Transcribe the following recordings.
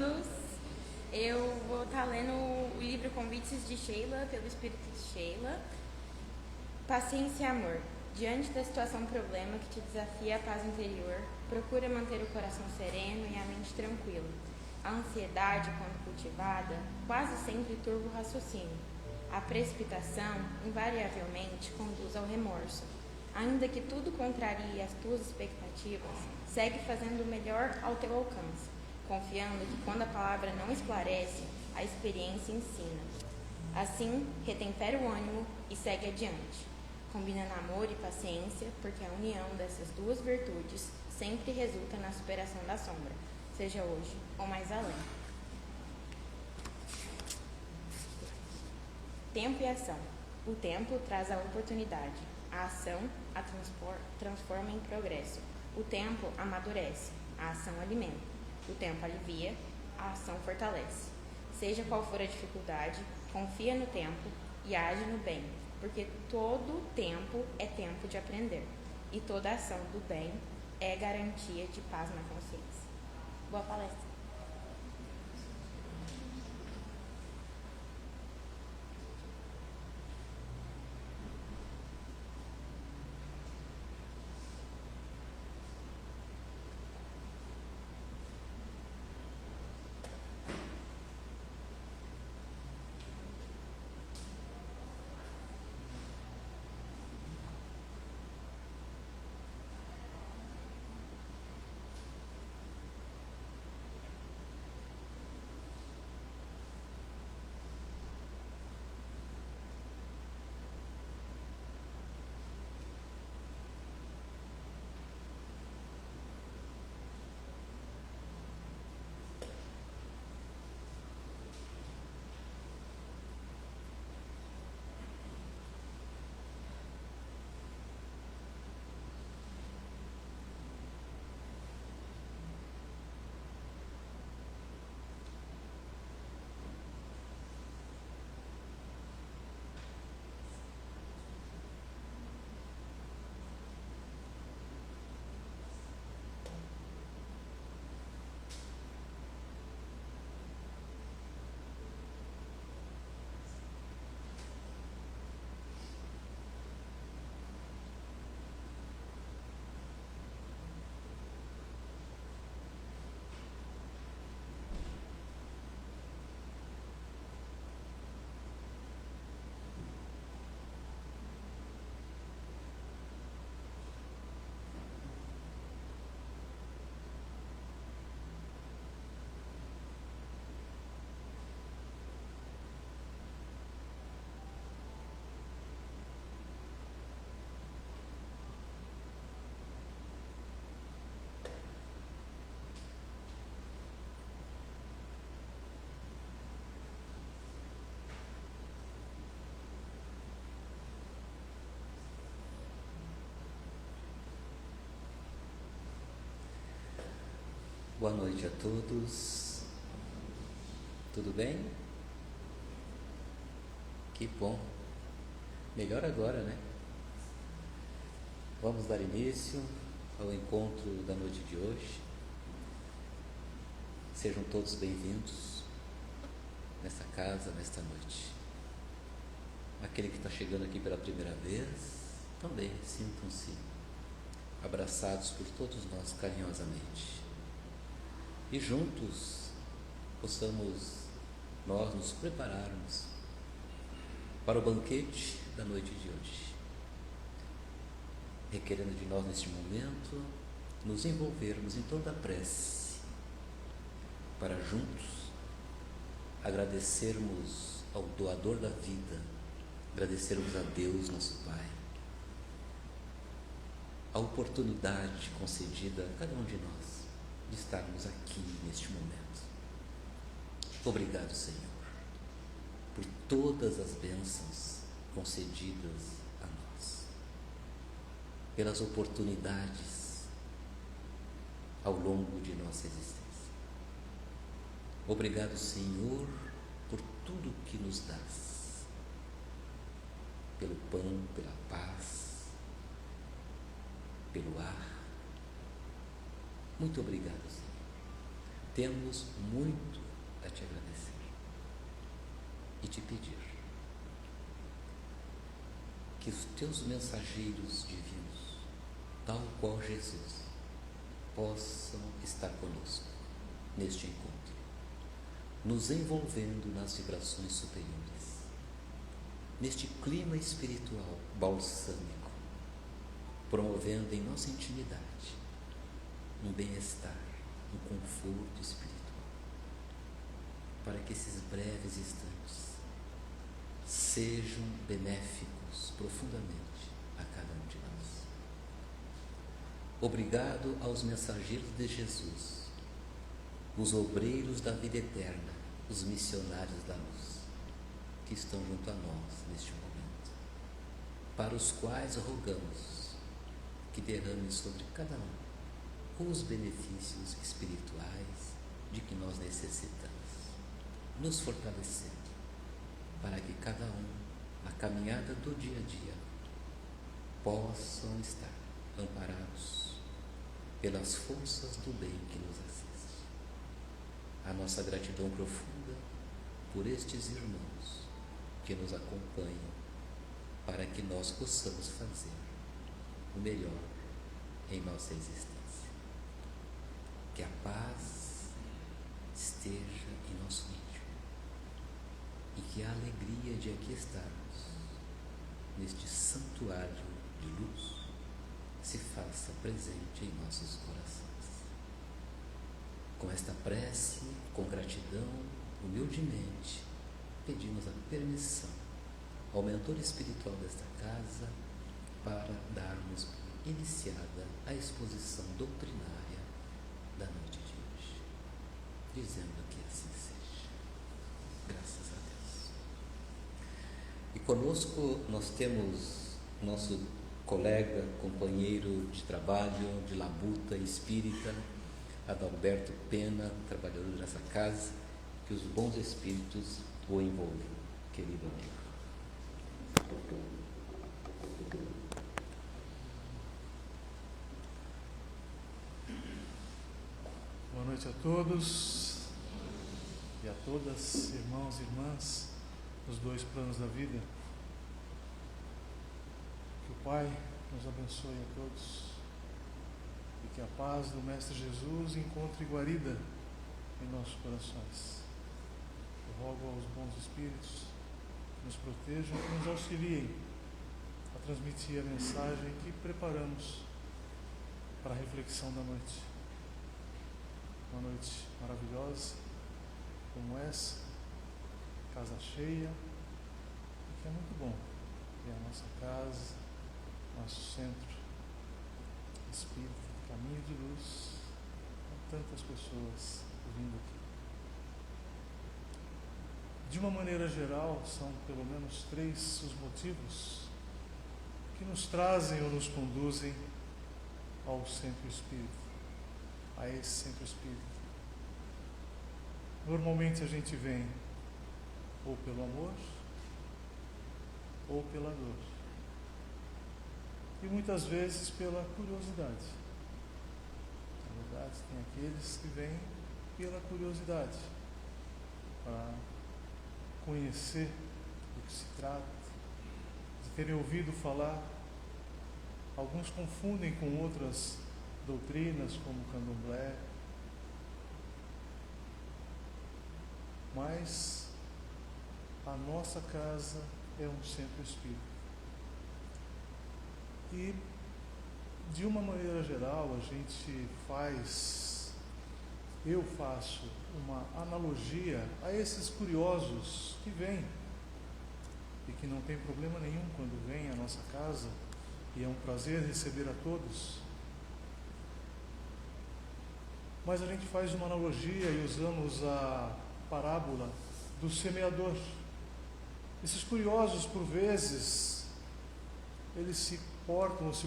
bem-vindos. Eu vou estar lendo o livro Convites de Sheila, pelo Espírito de Sheila. Paciência e amor. Diante da situação problema que te desafia a paz interior, procura manter o coração sereno e a mente tranquila. A ansiedade, quando cultivada, quase sempre turva o raciocínio. A precipitação, invariavelmente, conduz ao remorso. Ainda que tudo contrarie as tuas expectativas, segue fazendo o melhor ao teu alcance, confiando que quando a palavra não esclarece, a experiência ensina. Assim, retempera o ânimo e segue adiante, combinando amor e paciência, porque a união dessas duas virtudes sempre resulta na superação da sombra, seja hoje ou mais além. Tempo e ação. O tempo traz a oportunidade. A ação a transforma em progresso. O tempo amadurece. A ação alimenta. O tempo alivia. A ação fortalece. Seja qual for a dificuldade, confia no tempo e age no bem, porque todo tempo é tempo de aprender. E toda ação do bem é garantia de paz na consciência. Boa palestra. Boa noite a todos. Tudo bem? Que bom. Melhor agora, né? Vamos dar início ao encontro da noite de hoje. Sejam todos bem-vindos nessa casa, nesta noite. Aquele que está chegando aqui pela primeira vez, também sintam-se abraçados por todos nós carinhosamente. E juntos possamos nós nos prepararmos para o banquete da noite de hoje, requerendo de nós neste momento nos envolvermos em toda a prece, para juntos agradecermos ao doador da vida, agradecermos a Deus, nosso Pai, a oportunidade concedida a cada um de nós de estarmos aqui neste momento. Obrigado, Senhor, por todas as bênçãos concedidas a nós, pelas oportunidades ao longo de nossa existência. Obrigado, Senhor, por tudo que nos dás, pelo pão, pela paz, pelo ar. Muito obrigado, Senhor. temos muito a te agradecer e te pedir que os teus mensageiros divinos, tal qual Jesus, possam estar conosco neste encontro, nos envolvendo nas vibrações superiores, neste clima espiritual balsâmico, promovendo em nossa intimidade um bem-estar, um conforto espiritual, para que esses breves instantes sejam benéficos profundamente a cada um de nós. Obrigado aos mensageiros de Jesus, os obreiros da vida eterna, os missionários da luz, que estão junto a nós neste momento, para os quais rogamos que derrame sobre cada um os benefícios espirituais de que nós necessitamos, nos fortalecendo para que cada um, na caminhada do dia a dia, possam estar amparados pelas forças do bem que nos assiste. A nossa gratidão profunda por estes irmãos que nos acompanham, para que nós possamos fazer o melhor em nossa existência. Que a paz esteja em nosso íntimo e que a alegria de aqui estarmos neste santuário de luz se faça presente em nossos corações. Com esta prece, com gratidão, humildemente, pedimos a permissão ao mentor espiritual desta casa para darmos iniciada a exposição doutrinária da noite de hoje, dizendo que assim seja. Graças a Deus. E conosco nós temos nosso colega, companheiro de trabalho, de labuta espírita, Adalberto Pena, trabalhador dessa casa, que os bons espíritos o envolvam, querido amigo. Boa noite a todos e a todas, irmãos e irmãs dos dois planos da vida. Que o Pai nos abençoe a todos e que a paz do Mestre Jesus encontre guarida em nossos corações. Eu rogo aos bons espíritos que nos protejam e nos auxiliem a transmitir a mensagem que preparamos para a reflexão da noite. Uma noite maravilhosa como essa, casa cheia, e que é muito bom ver a nossa casa, nosso centro espírita, caminho de luz, com tantas pessoas vindo aqui. De uma maneira geral, são pelo menos 3 os motivos que nos trazem ou nos conduzem ao centro espírita, a esse centro espírita. Normalmente a gente vem ou pelo amor ou pela dor, e muitas vezes pela curiosidade. Na verdade, tem aqueles que vêm pela curiosidade, para conhecer do que se trata, de terem ouvido falar. Alguns confundem com outras doutrinas, como o candomblé, mas a nossa casa é um centro espírita. E, de uma maneira geral, eu faço uma analogia a esses curiosos que vêm e que não tem problema nenhum quando vêm à nossa casa, e é um prazer receber a todos. Mas a gente faz uma analogia e usamos a parábola do semeador. Esses curiosos, por vezes, eles se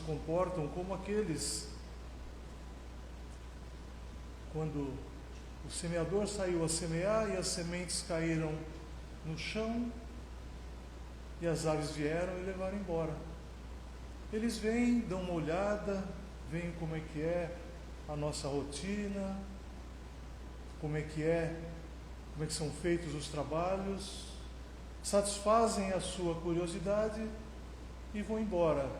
comportam como aqueles quando o semeador saiu a semear e as sementes caíram no chão e as aves vieram e levaram embora. Eles vêm, dão uma olhada, veem como é que é a nossa rotina, como é que são feitos os trabalhos, satisfazem a sua curiosidade e vão embora.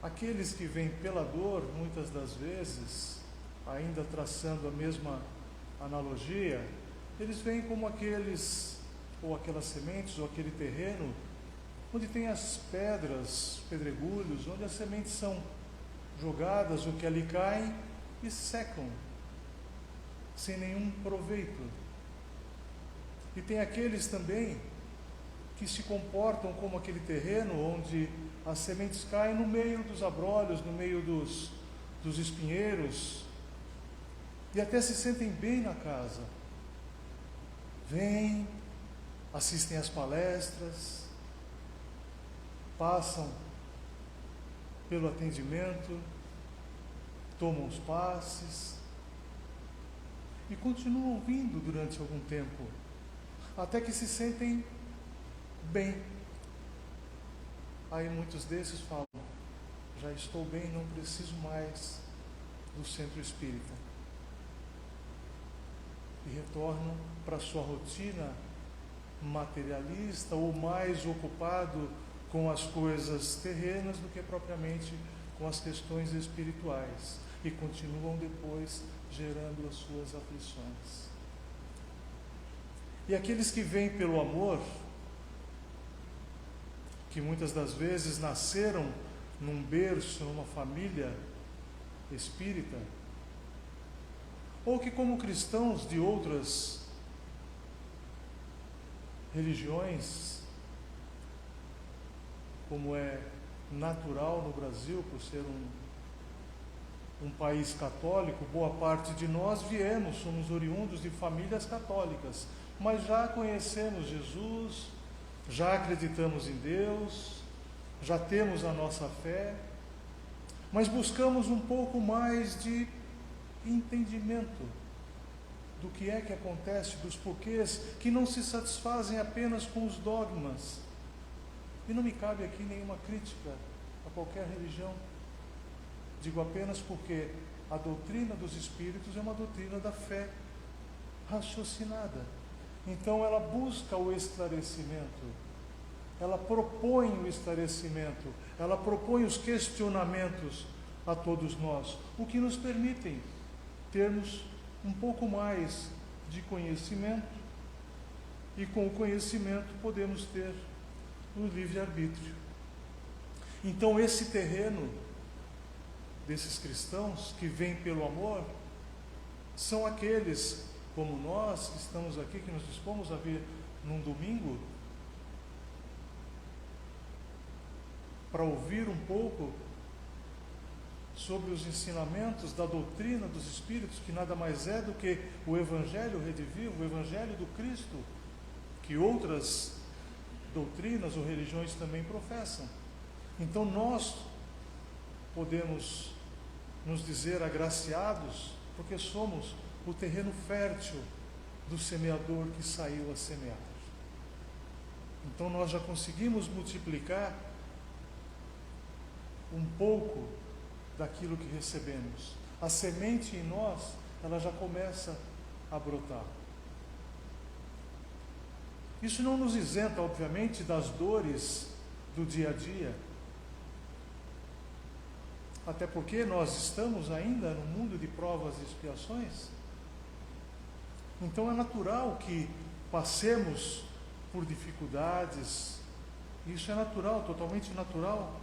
Aqueles que vêm pela dor, muitas das vezes, ainda traçando a mesma analogia, eles vêm como aqueles, ou aquelas sementes, ou aquele terreno, onde tem as pedras, pedregulhos, onde as sementes são jogadas, o que ali caem, e secam, sem nenhum proveito. E tem aqueles também que se comportam como aquele terreno onde as sementes caem no meio dos abrolhos, no meio dos espinheiros, e até se sentem bem na casa. Vêm, assistem às palestras, passam pelo atendimento, tomam os passes e continuam vindo durante algum tempo, até que se sentem bem. Aí muitos desses falam: já estou bem, não preciso mais do centro espírita. E retornam para sua rotina materialista ou mais ocupado com as coisas terrenas do que propriamente com as questões espirituais, e continuam depois gerando as suas aflições. E aqueles que vêm pelo amor, que muitas das vezes nasceram num berço, numa família espírita, ou que como cristãos de outras religiões, como é natural no Brasil, por ser um país católico, boa parte de nós somos oriundos de famílias católicas, mas já conhecemos Jesus, já acreditamos em Deus, já temos a nossa fé, mas buscamos um pouco mais de entendimento do que é que acontece, dos porquês, que não se satisfazem apenas com os dogmas. E não me cabe aqui nenhuma crítica a qualquer religião. Digo apenas porque a doutrina dos Espíritos é uma doutrina da fé raciocinada. Então ela busca o esclarecimento, ela propõe o esclarecimento, ela propõe os questionamentos a todos nós, o que nos permitem termos um pouco mais de conhecimento, e com o conhecimento podemos ter o livre-arbítrio. Então esse terreno desses cristãos que vêm pelo amor são aqueles como nós que estamos aqui, que nos dispomos a vir num domingo para ouvir um pouco sobre os ensinamentos da doutrina dos Espíritos, que nada mais é do que o Evangelho redivivo, o Evangelho do Cristo, que outras doutrinas ou religiões também professam. Então nós podemos nos dizer agraciados, porque somos o terreno fértil do semeador que saiu a semear. Então nós já conseguimos multiplicar um pouco daquilo que recebemos. A semente em nós, ela já começa a brotar. Isso não nos isenta, obviamente, das dores do dia a dia, até porque nós estamos ainda no mundo de provas e expiações. Então é natural que passemos por dificuldades, isso é natural, totalmente natural.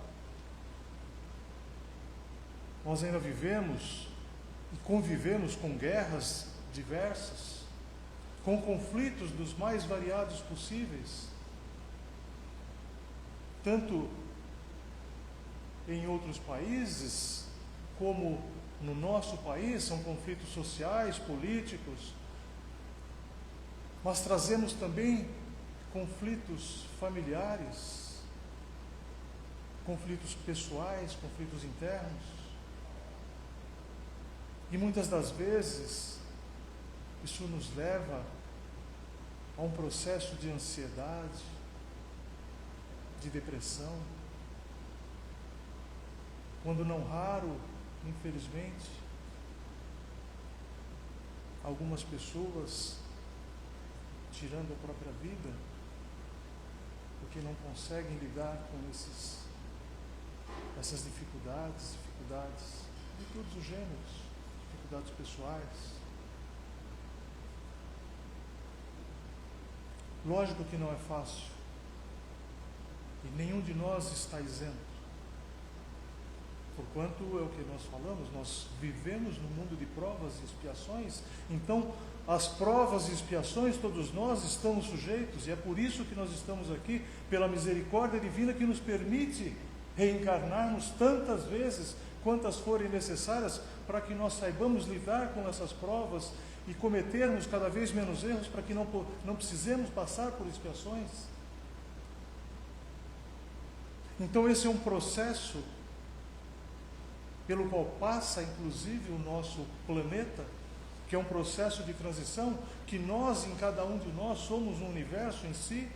Nós ainda vivemos e convivemos com guerras diversas, com conflitos dos mais variados possíveis, tanto em outros países como no nosso país. São conflitos sociais, políticos, mas trazemos também conflitos familiares, conflitos pessoais, conflitos internos. E muitas das vezes isso nos leva a um processo de ansiedade, de depressão, quando não raro, infelizmente, algumas pessoas tirando a própria vida porque não conseguem lidar com essas dificuldades de todos os gêneros, dificuldades pessoais. Lógico que não é fácil, e nenhum de nós está isento. Porquanto é o que nós falamos, nós vivemos no mundo de provas e expiações, então as provas e expiações todos nós estamos sujeitos, e é por isso que nós estamos aqui, pela misericórdia divina que nos permite reencarnarmos tantas vezes quantas forem necessárias, para que nós saibamos lidar com essas provas e cometermos cada vez menos erros, para que não precisemos passar por expiações. Então esse é um processo pelo qual passa inclusive o nosso planeta, que é um processo de transição, que nós, em cada um de nós, somos um universo em si,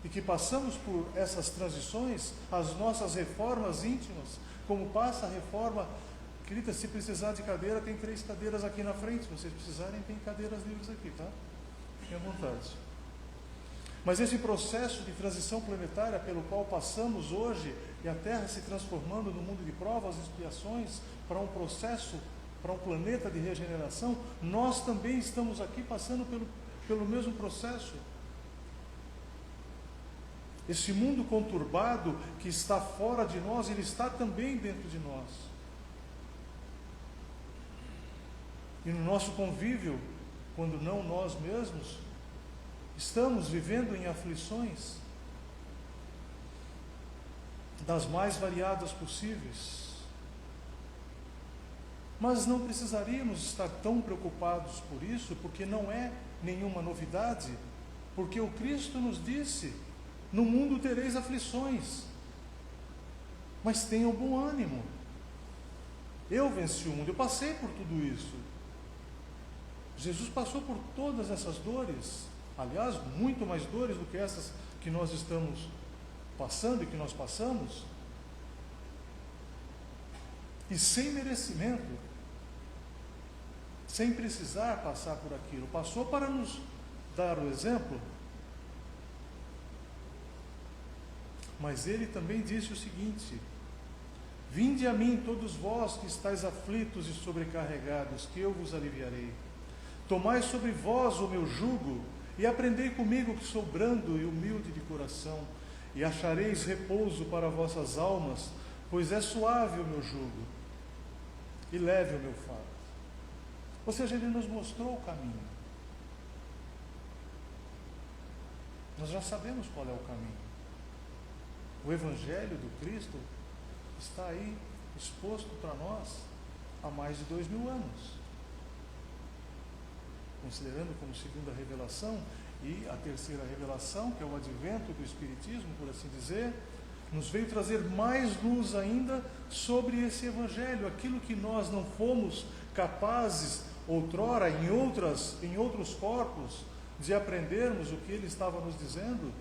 e que passamos por essas transições, as nossas reformas íntimas, como passa a reforma. Querida, se precisar de cadeira, tem 3 cadeiras aqui na frente, se vocês precisarem, tem cadeiras livres aqui, tá? Fiquem à vontade. Mas esse processo de transição planetária pelo qual passamos hoje, e a Terra se transformando no mundo de provas e expiações, para um processo, para um planeta de regeneração, nós também estamos aqui passando pelo mesmo processo. Esse mundo conturbado que está fora de nós, ele está também dentro de nós. E no nosso convívio, quando não nós mesmos, estamos vivendo em aflições das mais variadas possíveis. Mas não precisaríamos estar tão preocupados por isso, porque não é nenhuma novidade, porque o Cristo nos disse: no mundo tereis aflições, mas tenham bom ânimo. Eu venci o mundo, eu passei por tudo isso. Jesus passou por todas essas dores, aliás, muito mais dores do que essas que nós estamos passando e que nós passamos, e sem merecimento, sem precisar passar por aquilo. Passou para nos dar o exemplo. Mas ele também disse o seguinte: vinde a mim todos vós que estáis aflitos e sobrecarregados, que eu vos aliviarei. Tomai sobre vós o meu jugo e aprendei comigo, que sou brando e humilde de coração, e achareis repouso para vossas almas, pois é suave o meu jugo e leve o meu fardo. Ou seja, ele nos mostrou o caminho. Nós já sabemos qual é o caminho. O Evangelho do Cristo está aí exposto para nós há mais de 2000 anos. Considerando como segunda revelação, e a terceira revelação, que é o advento do Espiritismo, por assim dizer, nos veio trazer mais luz ainda sobre esse Evangelho, aquilo que nós não fomos capazes outrora, em outros corpos, de aprendermos o que ele estava nos dizendo.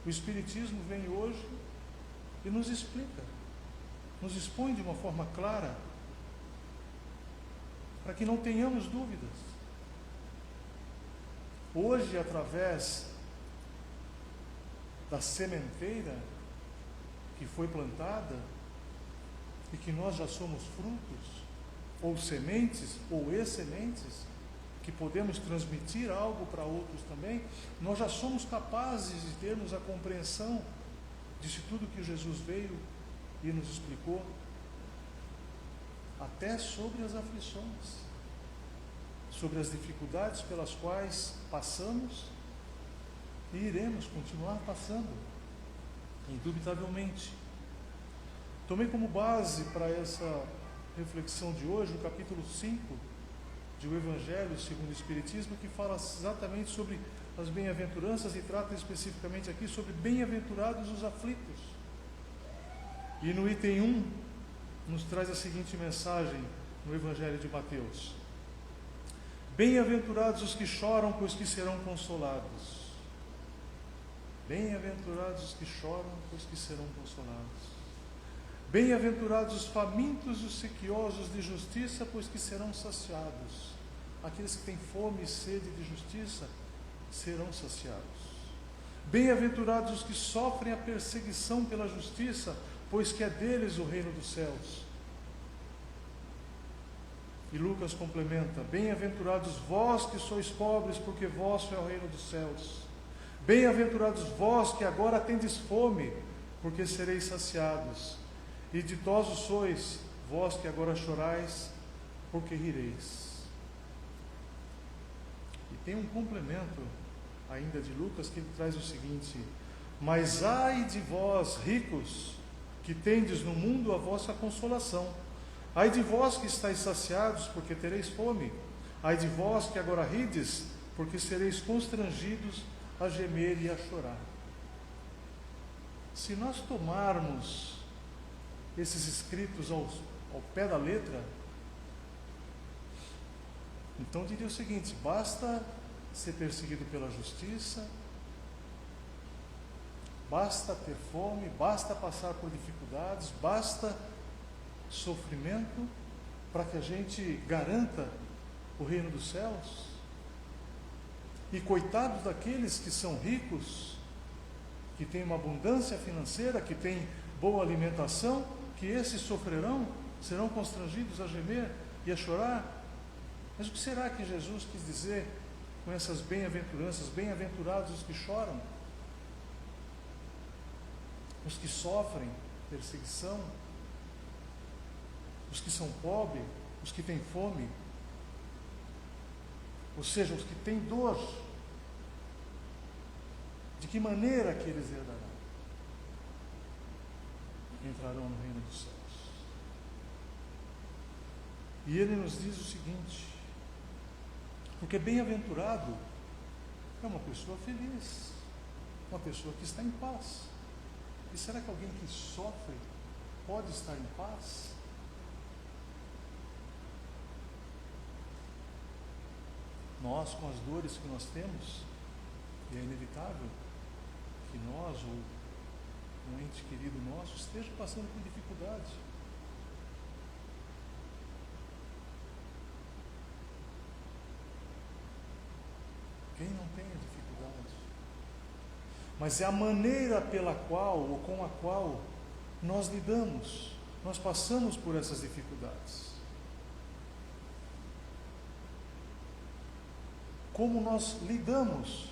O Espiritismo vem hoje e nos explica, nos expõe de uma forma clara, para que não tenhamos dúvidas. Hoje, através da sementeira que foi plantada, e que nós já somos frutos, ou sementes, ou excelentes, que podemos transmitir algo para outros também, nós já somos capazes de termos a compreensão disso tudo que Jesus veio e nos explicou, até sobre as aflições, sobre as dificuldades pelas quais passamos e iremos continuar passando, indubitavelmente. Tomei como base para essa reflexão de hoje o capítulo 5 de O Evangelho segundo o Espiritismo, que fala exatamente sobre as bem-aventuranças e trata especificamente aqui sobre bem-aventurados os aflitos. E no item 1 nos traz a seguinte mensagem no Evangelho de Mateus: bem-aventurados os que choram, pois que serão consolados. Bem-aventurados os que choram, pois que serão consolados. Bem-aventurados os famintos e os sequiosos de justiça, pois que serão saciados. aqueles que têm fome e sede de justiça serão saciados. Bem-aventurados os que sofrem a perseguição pela justiça, pois que é deles o reino dos céus. E Lucas complementa: bem-aventurados vós que sois pobres, porque vosso é o reino dos céus. Bem-aventurados vós que agora tendes fome, porque sereis saciados. E ditosos sois vós que agora chorais, porque rireis. E tem um complemento ainda de Lucas, que ele traz o seguinte: mas ai de vós, ricos, que tendes no mundo a vossa consolação. Ai de vós que estáis saciados, porque tereis fome. Ai de vós que agora rides, porque sereis constrangidos a gemer e a chorar. Se nós tomarmos esses escritos ao pé da letra, então diria o seguinte: basta ser perseguido pela justiça, basta ter fome, basta passar por dificuldades, basta sofrimento para que a gente garanta o reino dos céus. E coitados daqueles que são ricos, que têm uma abundância financeira, que têm boa alimentação, que esses sofrerão, serão constrangidos a gemer e a chorar. Mas o que será que Jesus quis dizer com essas bem-aventuranças? Bem-aventurados os que choram, os que sofrem perseguição, os que são pobres, os que têm fome, ou seja, os que têm dor. De que maneira que eles herdarão? Entrarão no reino dos céus. E ele nos diz o seguinte: porque bem-aventurado é uma pessoa feliz, uma pessoa que está em paz. E será que alguém que sofre pode estar em paz? Nós, com as dores que nós temos, e é inevitável que nós ou um ente querido nosso esteja passando por dificuldade. Quem não tem a dificuldade? Mas é a maneira pela qual ou com a qual nós lidamos, nós passamos por essas dificuldades. Como nós lidamos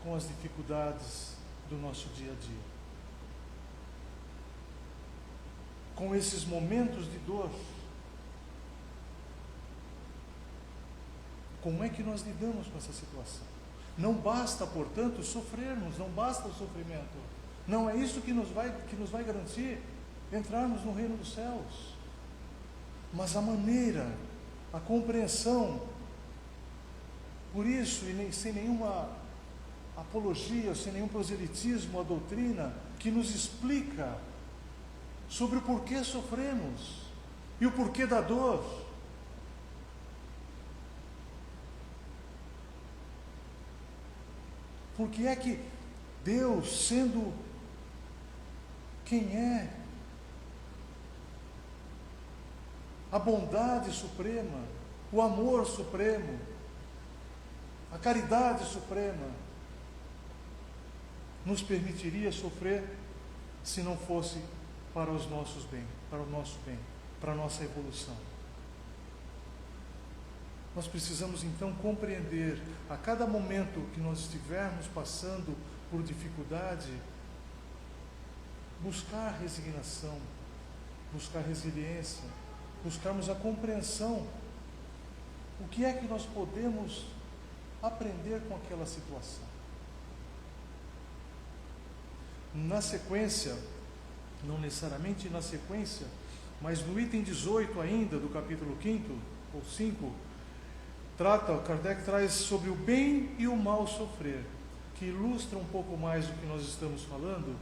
com as dificuldades do nosso dia a dia, com esses momentos de dor. Como é que nós lidamos com essa situação? Não basta, portanto, sofrermos, não basta o sofrimento. Não é isso que nos vai garantir entrarmos no reino dos céus. Mas a maneira, a compreensão. Por isso, e sem nenhuma apologia, sem nenhum proselitismo à doutrina, que nos explica sobre o porquê sofremos e o porquê da dor. Porque é que Deus, sendo quem é, a bondade suprema, o amor supremo, a caridade suprema, nos permitiria sofrer se não fosse para os nossos bens, para o nosso bem, para a nossa evolução. Nós precisamos então compreender, a cada momento que nós estivermos passando por dificuldade, buscar resignação, buscar resiliência, buscarmos a compreensão. O que é que nós podemos aprender com aquela situação? Na sequência, não necessariamente na sequência, mas no item 18 ainda do capítulo 5 ou 5, Kardec traz sobre o bem e o mal sofrer, que ilustra um pouco mais do que nós estamos falando,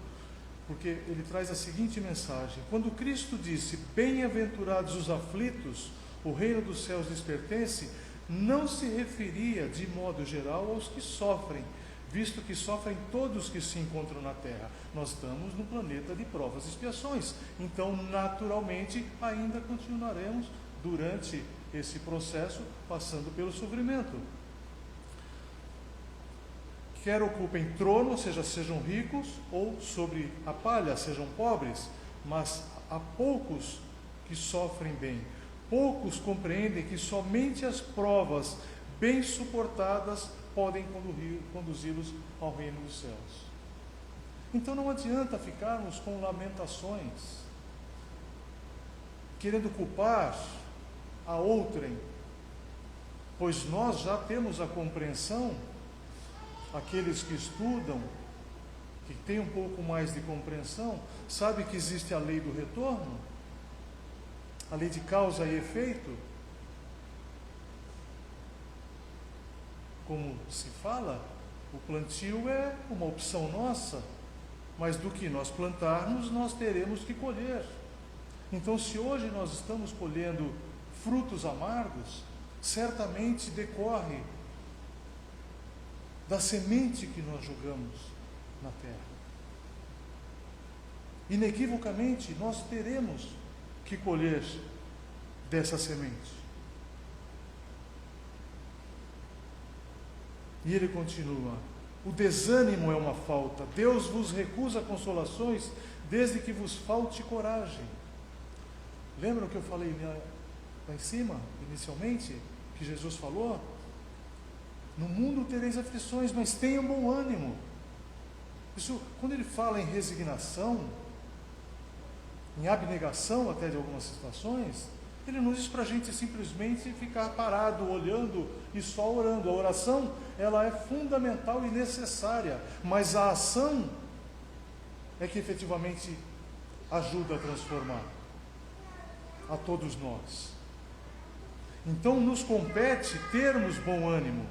porque ele traz a seguinte mensagem: quando Cristo disse, bem-aventurados os aflitos, o reino dos céus lhes pertence, não se referia de modo geral aos que sofrem, visto que sofrem todos que se encontram na Terra. Nós estamos no planeta de provas e expiações, então naturalmente ainda continuaremos durante esse processo passando pelo sofrimento. Quer ocupem trono, ou seja, sejam ricos, ou sobre a palha, sejam pobres, mas há poucos que sofrem bem. Poucos compreendem que somente as provas bem suportadas podem conduzi-los ao reino dos céus. Então não adianta ficarmos com lamentações, querendo culpar a outrem, pois nós já temos a compreensão. Aqueles que estudam, que têm um pouco mais de compreensão, sabem que existe a lei do retorno, a lei de causa e efeito. Como se fala, o plantio é uma opção nossa, mas do que nós plantarmos, nós teremos que colher. Então, se hoje nós estamos colhendo frutos amargos, certamente decorre da semente que nós jogamos na terra. Inequivocamente, nós teremos que colher dessa semente. E ele continua: o desânimo é uma falta. Deus vos recusa consolações desde que vos falte coragem. Lembram que eu falei lá em cima, inicialmente, que Jesus falou? No mundo tereis aflições, mas tenham bom ânimo. Isso, quando ele fala em resignação, em abnegação até de algumas situações, ele não diz para a gente simplesmente ficar parado, olhando e só orando. A oração, ela é fundamental e necessária, mas a ação é que efetivamente ajuda a transformar a todos nós. Então nos compete termos bom ânimo.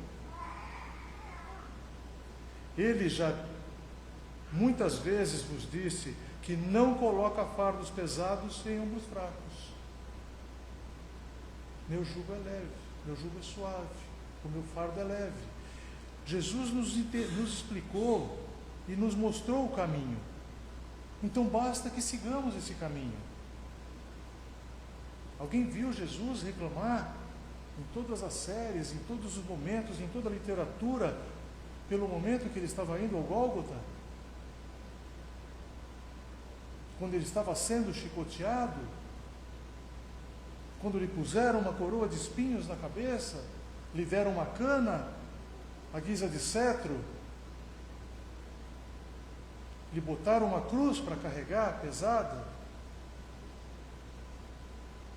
Ele já muitas vezes vos disse que não coloca fardos pesados em ombros fracos. Meu jugo é leve, meu jugo é suave, o meu fardo é leve. Jesus nos explicou e nos mostrou o caminho. Então basta que sigamos esse caminho. Alguém viu Jesus reclamar em todas as séries, em todos os momentos, em toda a literatura, pelo momento que ele estava indo ao Gólgota? Quando ele estava sendo chicoteado? Quando lhe puseram uma coroa de espinhos na cabeça? Lhe deram uma cana à guisa de cetro? Lhe botaram uma cruz para carregar, pesada?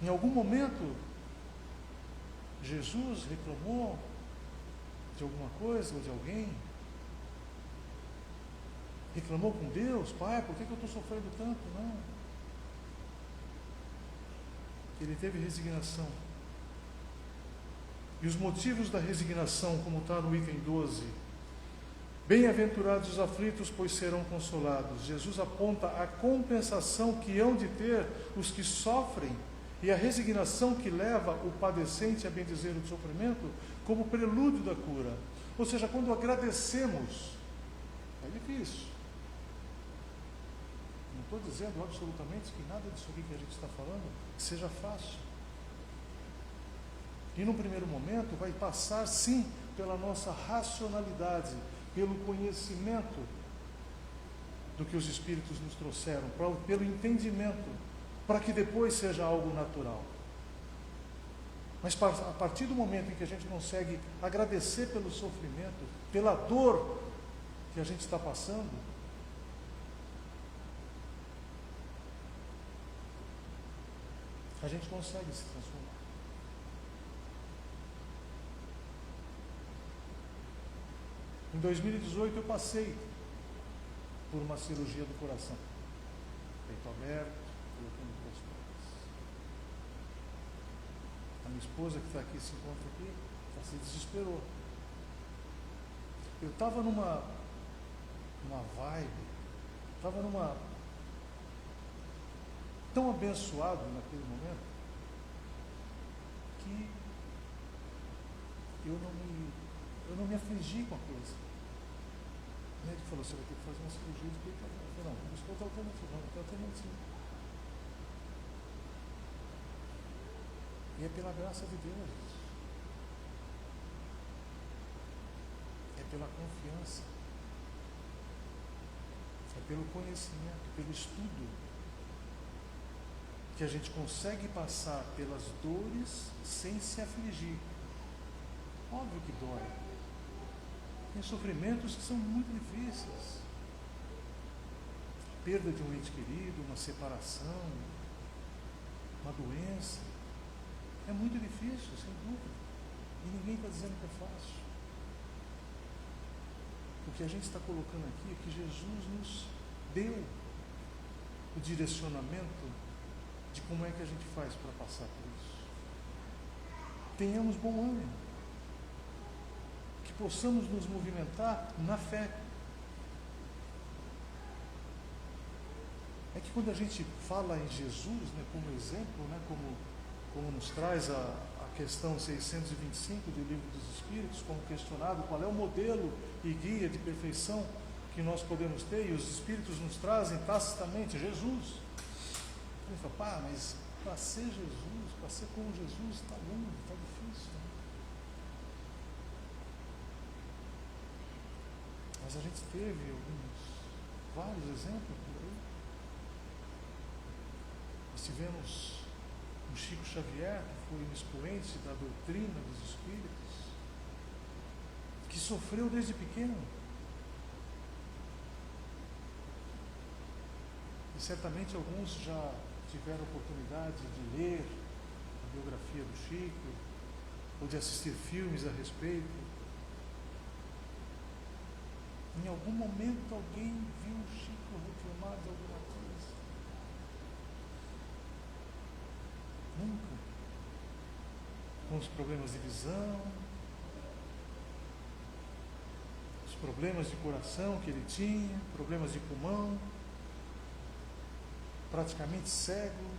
Em algum momento, Jesus reclamou de alguma coisa ou de alguém? Reclamou com Deus? Pai, por que eu estou sofrendo tanto? Não. Ele teve resignação. E os motivos da resignação, como está no item 12. Bem-aventurados os aflitos, pois serão consolados. Jesus aponta a compensação que hão de ter os que sofrem e a resignação que leva o padecente a bendizer o sofrimento como prelúdio da cura. Ou seja, quando agradecemos, é difícil. Não estou dizendo absolutamente que nada disso aqui que a gente está falando seja fácil. E no primeiro momento vai passar sim pela nossa racionalidade, pelo conhecimento do que os Espíritos nos trouxeram, pelo entendimento, para que depois seja algo natural. Mas a partir do momento em que a gente consegue agradecer pelo sofrimento, pela dor que a gente está passando, a gente consegue se transformar. Em 2018 eu passei por uma cirurgia do coração. Peito aberto, colocando duas coisas. A minha esposa que está aqui, se encontra aqui, ela se desesperou. Eu estava numa vibe, estava tão abençoado naquele momento, que eu não me afligi com a coisa. O médico falou: você vai ter que fazer uma cirurgia de peito aberto. Eu falei: não estou alternativa, não, não tem alternativa. E é pela graça de Deus. É pela confiança. É pelo conhecimento, pelo estudo, que a gente consegue passar pelas dores sem se afligir. Óbvio que dói. Tem sofrimentos que são muito difíceis. Perda de um ente querido, uma separação, uma doença. É muito difícil, sem dúvida. E ninguém está dizendo que é fácil. O que a gente está colocando aqui é que Jesus nos deu o direcionamento de como é que a gente faz para passar por isso. Tenhamos bom ânimo. Que possamos nos movimentar na fé. É que quando a gente fala em Jesus, né, como exemplo, né, como nos traz a questão 625 do Livro dos Espíritos, como questionado qual é o modelo e guia de perfeição que nós podemos ter, e os Espíritos nos trazem tacitamente Jesus. Ele fala, mas para ser Jesus, para ser como Jesus, está longe, está difícil. Né? Mas a gente teve vários exemplos por aí. Nós tivemos o Chico Xavier, que foi um expoente da doutrina dos Espíritos, que sofreu desde pequeno. E certamente alguns já tiveram oportunidade de ler a biografia do Chico, ou de assistir filmes a respeito. Em algum momento alguém viu o Chico reclamar de alguma coisa? Nunca. Com os problemas de visão, os problemas de coração que ele tinha, problemas de pulmão, praticamente cego,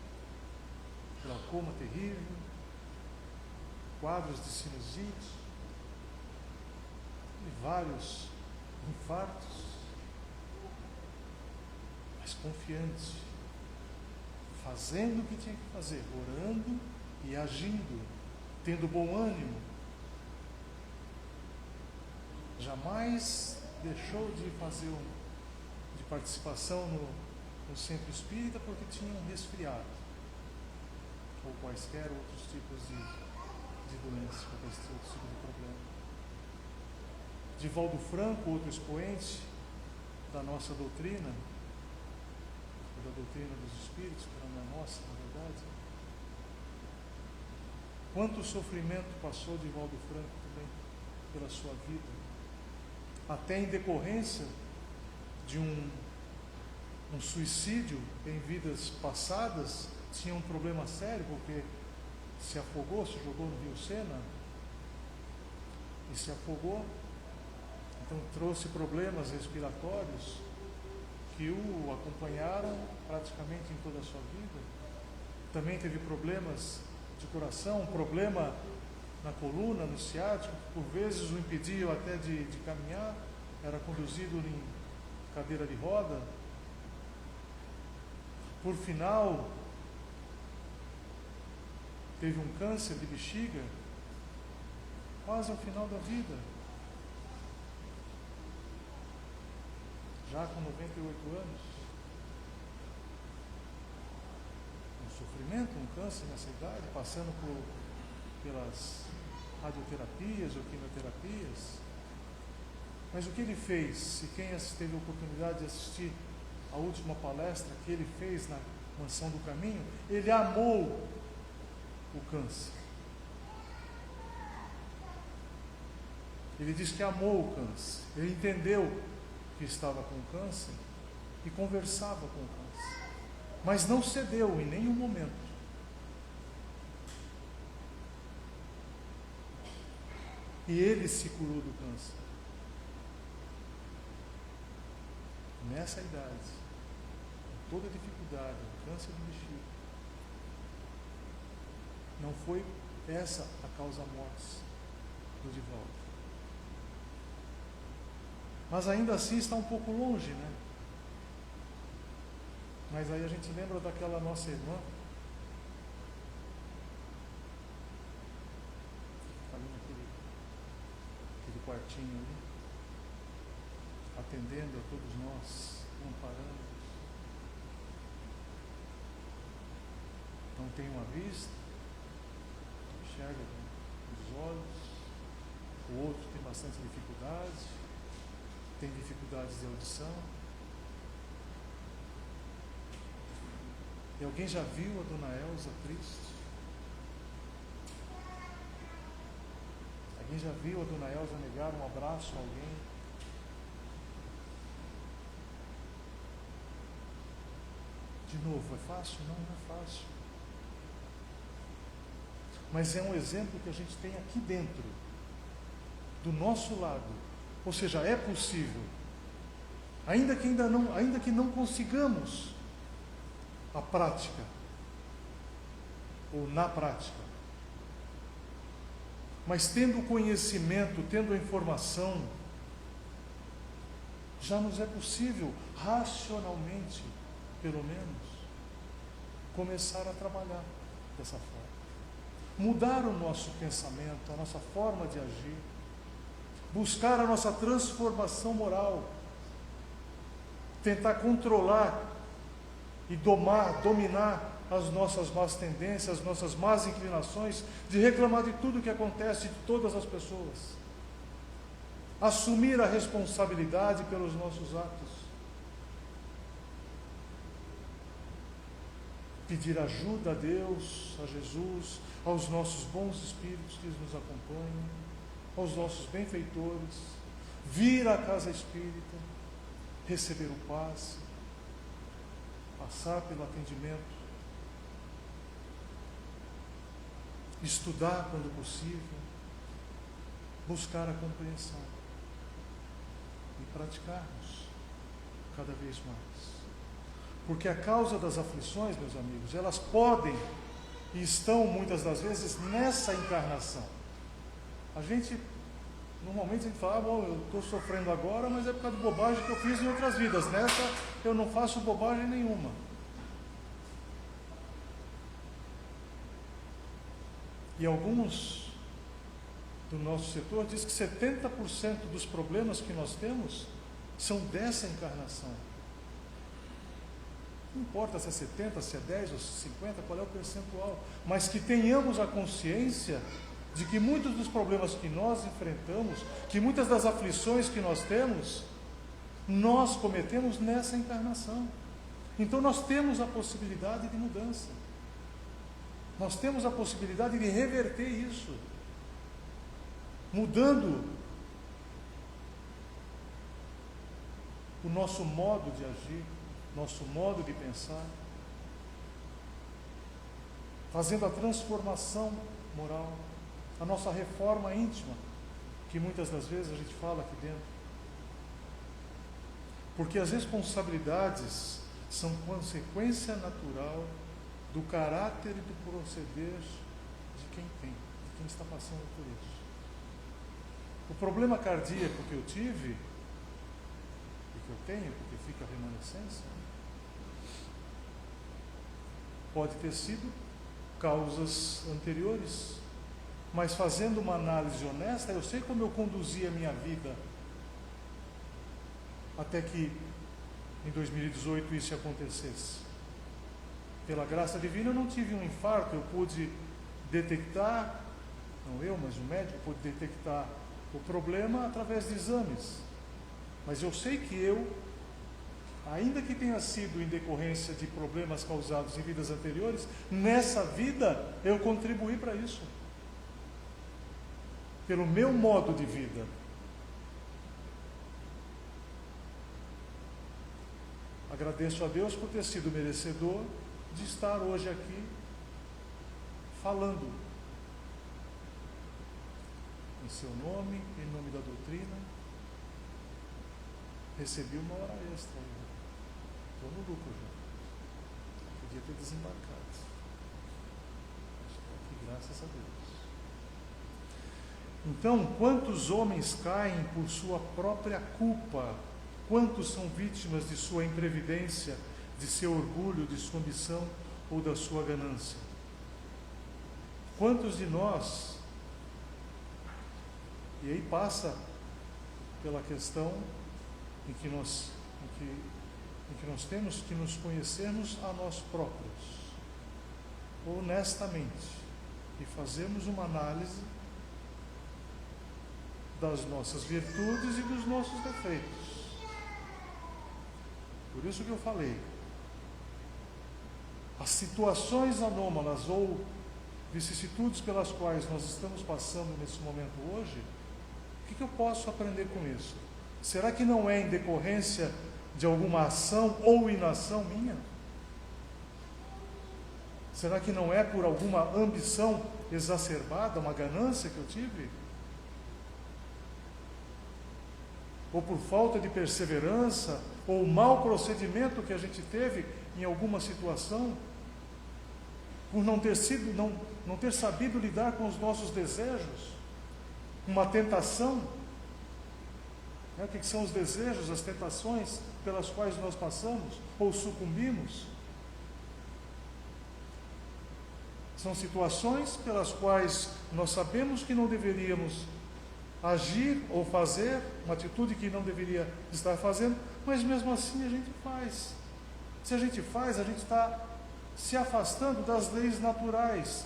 glaucoma terrível, quadros de sinusite, e vários infartos, mas confiante, fazendo o que tinha que fazer, orando e agindo, tendo bom ânimo. Jamais deixou de fazer de participação no centro espírita porque tinha um resfriado, ou quaisquer outros tipos de doença, qualquer outro tipo de problema. Divaldo Franco, outro expoente da nossa doutrina, da doutrina dos Espíritos, que não é nossa, na verdade. Quanto sofrimento passou Divaldo Franco também pela sua vida, até em decorrência de um suicídio em vidas passadas. Tinha um problema sério porque se afogou, se jogou no Rio Sena e se afogou. Então trouxe problemas respiratórios que o acompanharam praticamente em toda a sua vida. Também teve problemas de coração, um problema na coluna, no ciático, que por vezes o impediam até de caminhar, era conduzido em cadeira de roda. Por final, teve um câncer de bexiga, quase ao final da vida. Já com 98 anos. Um sofrimento, um câncer nessa idade, passando pelas radioterapias ou quimioterapias. Mas o que ele fez? Se quem teve a oportunidade de assistir a última palestra que ele fez na Mansão do Caminho, ele amou o câncer. Ele diz que amou o câncer. Ele entendeu que estava com câncer e conversava com o câncer, mas não cedeu em nenhum momento. E ele se curou do câncer. Nessa idade, com toda a dificuldade, o câncer de bexiga, não foi essa a causa mortis do Divaldo. Mas ainda assim está um pouco longe, né? Mas aí a gente lembra daquela nossa irmã, quartinho ali, atendendo a todos nós, amparando. Não tem uma vista, enxerga com os olhos, o outro tem bastante dificuldade, tem dificuldades de audição. E alguém já viu a Dona Elza triste? Alguém já viu a Dona Elza negar um abraço a alguém? De novo, é fácil? Não, não é fácil. Mas é um exemplo que a gente tem aqui dentro, do nosso lado. Ou seja, é possível. Ainda que não consigamos a prática, ou na prática. Mas tendo o conhecimento, tendo a informação, já nos é possível, racionalmente, pelo menos, começar a trabalhar dessa forma. Mudar o nosso pensamento, a nossa forma de agir, buscar a nossa transformação moral, tentar controlar e dominar as nossas más tendências, as nossas más inclinações, de reclamar de tudo que acontece, de todas as pessoas. Assumir a responsabilidade pelos nossos atos. Pedir ajuda a Deus, a Jesus, aos nossos bons espíritos que nos acompanham, aos nossos benfeitores, vir à casa espírita, receber o passe, passar pelo atendimento, estudar quando possível, buscar a compreensão e praticarmos cada vez mais. Porque a causa das aflições, meus amigos, elas podem e estão muitas das vezes nessa encarnação. Normalmente a gente fala, bom, eu estou sofrendo agora, mas é por causa de bobagem que eu fiz em outras vidas. Nessa eu não faço bobagem nenhuma. E alguns do nosso setor dizem que 70% dos problemas que nós temos são dessa encarnação. Não importa se é 70, se é 10 ou se é 50, qual é o percentual, mas que tenhamos a consciência de que muitos dos problemas que nós enfrentamos, que muitas das aflições que nós temos, nós cometemos nessa encarnação. Então nós temos a possibilidade de mudança. Nós temos a possibilidade de reverter isso, mudando o nosso modo de agir, nosso modo de pensar, fazendo a transformação moral, a nossa reforma íntima, que muitas das vezes a gente fala aqui dentro. Porque as responsabilidades são consequência natural do caráter e do proceder de quem tem, de quem está passando por isso. O problema cardíaco que eu tive, e que eu tenho, porque fica a remanescência, pode ter sido causas anteriores, mas fazendo uma análise honesta, eu sei como eu conduzi a minha vida até que em 2018 isso acontecesse. Pela graça divina eu não tive um infarto, eu pude detectar, não eu, mas o médico pôde detectar o problema através de exames. Mas eu sei que eu, ainda que tenha sido em decorrência de problemas causados em vidas anteriores, nessa vida eu contribuí para isso. Pelo meu modo de vida. Agradeço a Deus por ter sido merecedor de estar hoje aqui falando em seu nome, em nome da doutrina. Recebi uma hora extra. Estou no lucro já. Podia ter desembarcado. Estou aqui, graças a Deus. Então, quantos homens caem por sua própria culpa? Quantos são vítimas de sua imprevidência, de seu orgulho, de sua ambição ou da sua ganância? Quantos de nós, e aí passa pela questão em que nós temos que nos conhecermos a nós próprios, honestamente, e fazermos uma análise das nossas virtudes e dos nossos defeitos. Por isso que eu falei, as situações anômalas ou vicissitudes pelas quais nós estamos passando nesse momento hoje, o que eu posso aprender com isso? Será que não é em decorrência de alguma ação ou inação minha? Será que não é por alguma ambição exacerbada, uma ganância que eu tive? Ou por falta de perseverança, ou mau procedimento que a gente teve em alguma situação? Por não ter sabido lidar com os nossos desejos? Uma tentação? O que são os desejos, as tentações pelas quais nós passamos ou sucumbimos? São situações pelas quais nós sabemos que não deveríamos agir ou fazer, uma atitude que não deveria estar fazendo, mas mesmo assim a gente faz. Se a gente faz, a gente está se afastando das leis naturais,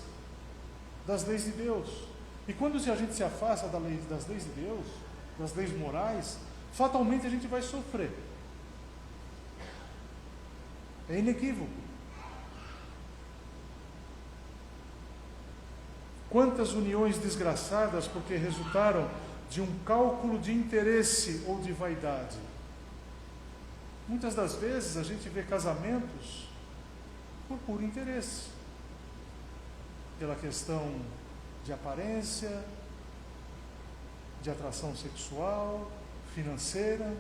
das leis de Deus. E quando a gente se afasta das leis de Deus, das leis morais, fatalmente a gente vai sofrer. É inequívoco. Quantas uniões desgraçadas porque resultaram de um cálculo de interesse ou de vaidade? Muitas das vezes a gente vê casamentos por puro interesse, pela questão de aparência, de atração sexual, financeira.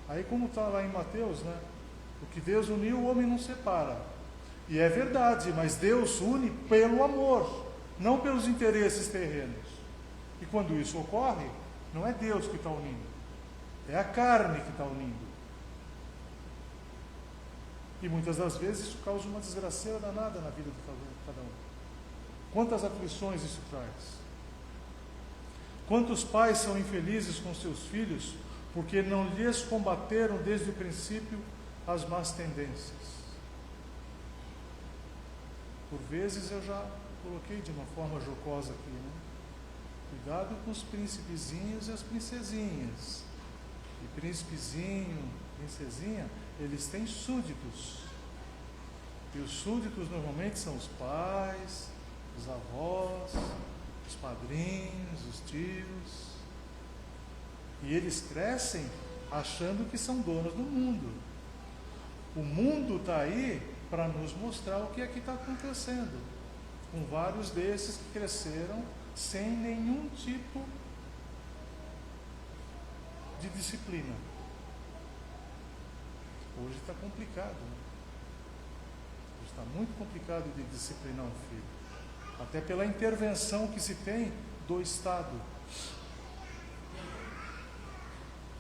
Aí, como está lá em Mateus, né? O que Deus uniu, o homem não separa. E é verdade, mas Deus une pelo amor, não pelos interesses terrenos. E quando isso ocorre, não é Deus que está unindo, é a carne que está unindo. E muitas das vezes isso causa uma desgraceira danada na vida de cada um. Quantas aflições isso traz? Quantos pais são infelizes com seus filhos porque não lhes combateram desde o princípio as más tendências? Por vezes eu já coloquei de uma forma jocosa aqui, né? Cuidado com os príncipezinhos e as princesinhas. E príncipezinho, princesinha, eles têm súditos. E os súditos normalmente são os pais, os avós, os padrinhos, os tios. E eles crescem achando que são donos do mundo. O mundo está aí para nos mostrar o que é que está acontecendo. Com vários desses que cresceram sem nenhum tipo de disciplina. Hoje está complicado, né? Hoje está muito complicado de disciplinar um filho. Até pela intervenção que se tem do Estado.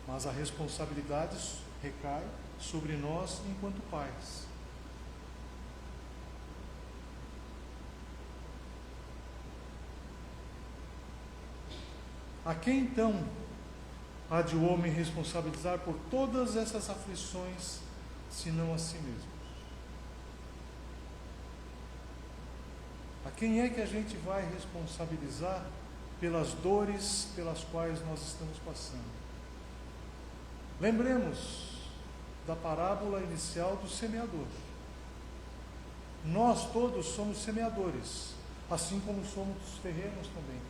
Mas a responsabilidade recai sobre nós enquanto pais. A quem então há de o homem responsabilizar por todas essas aflições, senão a si mesmo? A quem é que a gente vai responsabilizar pelas dores pelas quais nós estamos passando? Lembremos da parábola inicial do semeador. Nós todos somos semeadores, assim como somos terrenos também.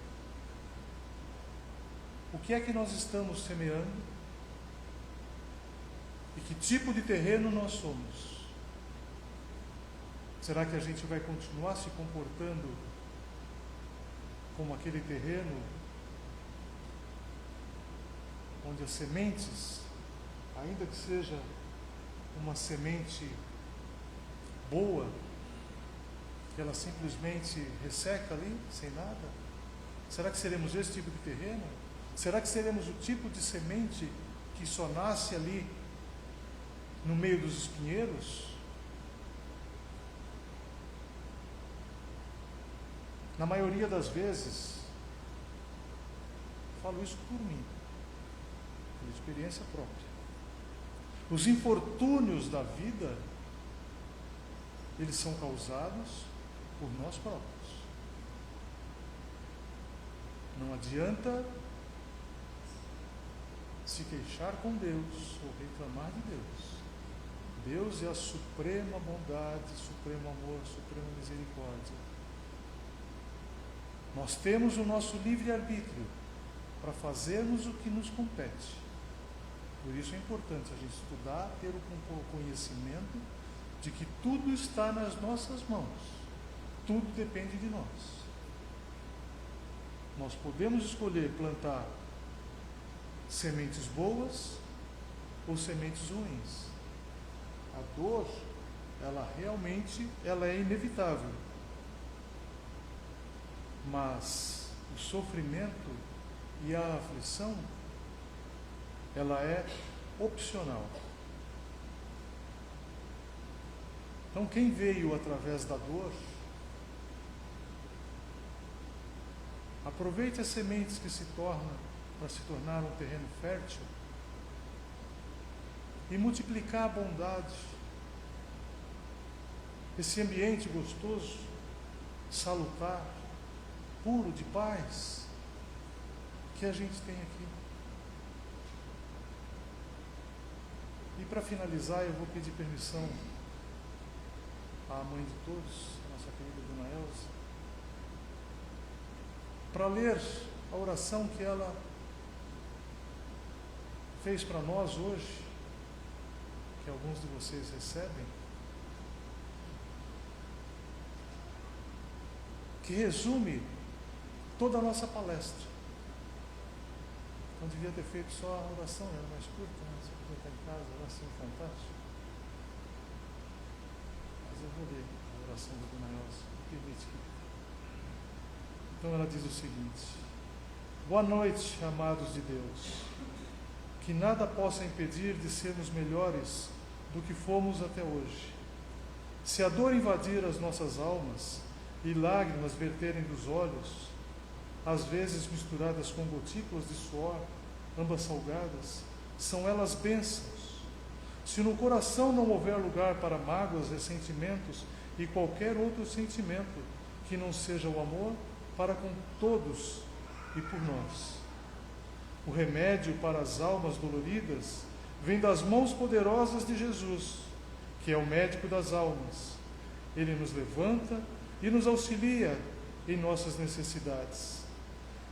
O que é que nós estamos semeando? E que tipo de terreno nós somos? Será que a gente vai continuar se comportando como aquele terreno onde as sementes, ainda que seja uma semente boa, que ela simplesmente resseca ali, sem nada? Será que seremos esse tipo de terreno? Será que seremos o tipo de semente que só nasce ali no meio dos espinheiros? Na maioria das vezes, falo isso por mim, por experiência própria. Os infortúnios da vida, eles são causados por nós próprios. Não adianta se queixar com Deus ou reclamar de Deus. Deus é a suprema bondade, supremo amor, suprema misericórdia. Nós temos o nosso livre-arbítrio para fazermos o que nos compete. Por isso é importante a gente estudar, ter o conhecimento de que tudo está nas nossas mãos. Tudo depende de nós. Nós podemos escolher plantar sementes boas ou sementes ruins. A dor, ela realmente é inevitável. Mas o sofrimento e a aflição, ela é opcional. Então, quem veio através da dor, aproveite as sementes que se tornam para se tornar um terreno fértil e multiplicar a bondade, esse ambiente gostoso, salutar, puro, de paz, que a gente tem aqui. E para finalizar, eu vou pedir permissão à mãe de todos, a nossa querida Dona Elza, para ler a oração que ela fez para nós hoje, que alguns de vocês recebem, que resume toda a nossa palestra. Não devia ter feito só a oração, era mais curta, né? Você podia estar em casa, oração fantástica. Mas eu vou ler a oração da Dona Elza, permite que... Então ela diz o seguinte: boa noite, amados de Deus. Que nada possa impedir de sermos melhores do que fomos até hoje. Se a dor invadir as nossas almas e lágrimas verterem dos olhos, às vezes misturadas com gotículas de suor, ambas salgadas, são elas bênçãos. Se no coração não houver lugar para mágoas, ressentimentos e qualquer outro sentimento que não seja o amor para com todos e por nós. O remédio para as almas doloridas vem das mãos poderosas de Jesus, que é o médico das almas. Ele nos levanta e nos auxilia em nossas necessidades.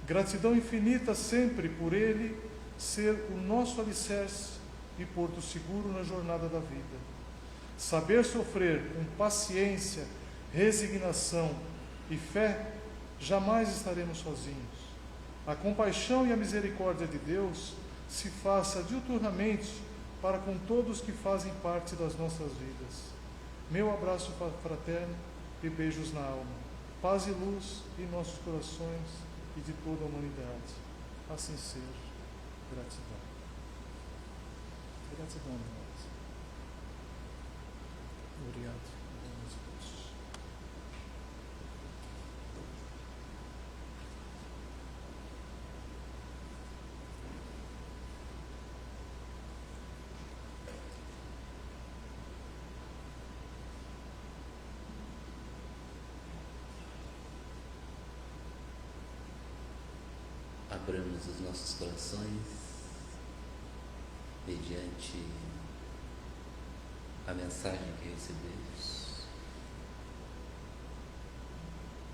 Gratidão infinita sempre por Ele ser o nosso alicerce e porto seguro na jornada da vida. Saber sofrer com paciência, resignação e fé, jamais estaremos sozinhos. A compaixão e a misericórdia de Deus se faça diuturnamente para com todos que fazem parte das nossas vidas. Meu abraço fraterno e beijos na alma. Paz e luz em nossos corações e de toda a humanidade. Assim seja. Gratidão. Gratidão, irmãos. Obrigado. Abramos os nossos corações mediante a mensagem que recebemos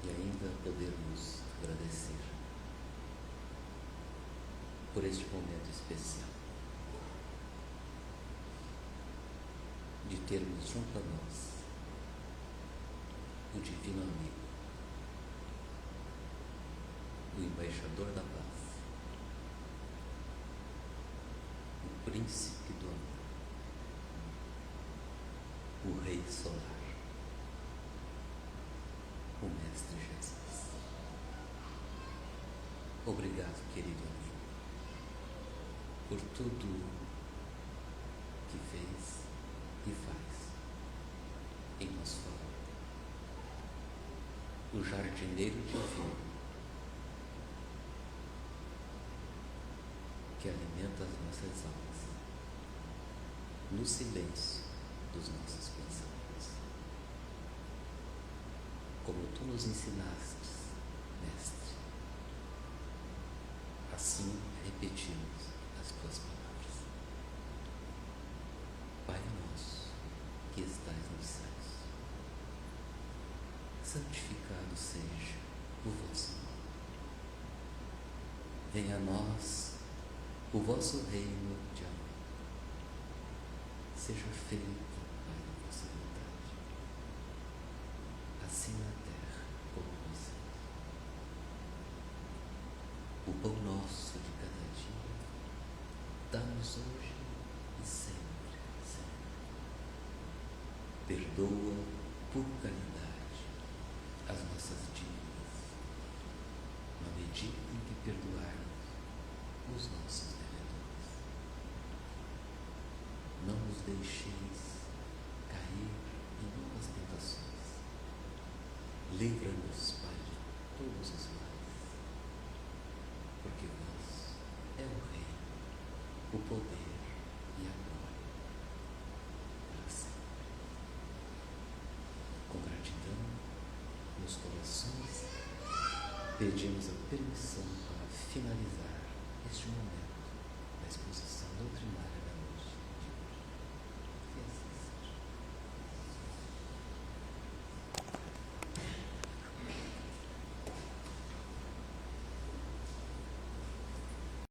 e ainda podermos agradecer por este momento especial de termos junto a nós o Divino Amigo, o Embaixador da Paz, o Príncipe do Amor, o Rei Solar, o Mestre Jesus. Obrigado, querido amigo, por tudo que fez e faz em nosso favor. O jardineiro divino, que alimenta as nossas almas, no silêncio dos nossos pensamentos. Como tu nos ensinaste, Mestre, assim repetimos as tuas palavras. Pai nosso, que estais nos céus, santificado seja o vosso nome. Venha a nós o vosso reino de amor. Seja feita, Pai, a vossa vontade, assim na terra como no céu. O pão nosso de cada dia, dá-nos hoje e sempre, sempre. Perdoa por caridade as nossas dívidas, na medida em que perdoarmos os nossos devedores. Não nos deixeis cair em novas tentações. Livra-nos, Pai, de todos os males, porque vós é o reino, o poder e a glória para sempre. Com gratidão nos corações, pedimos a permissão para finalizar este momento da exposição doutrinária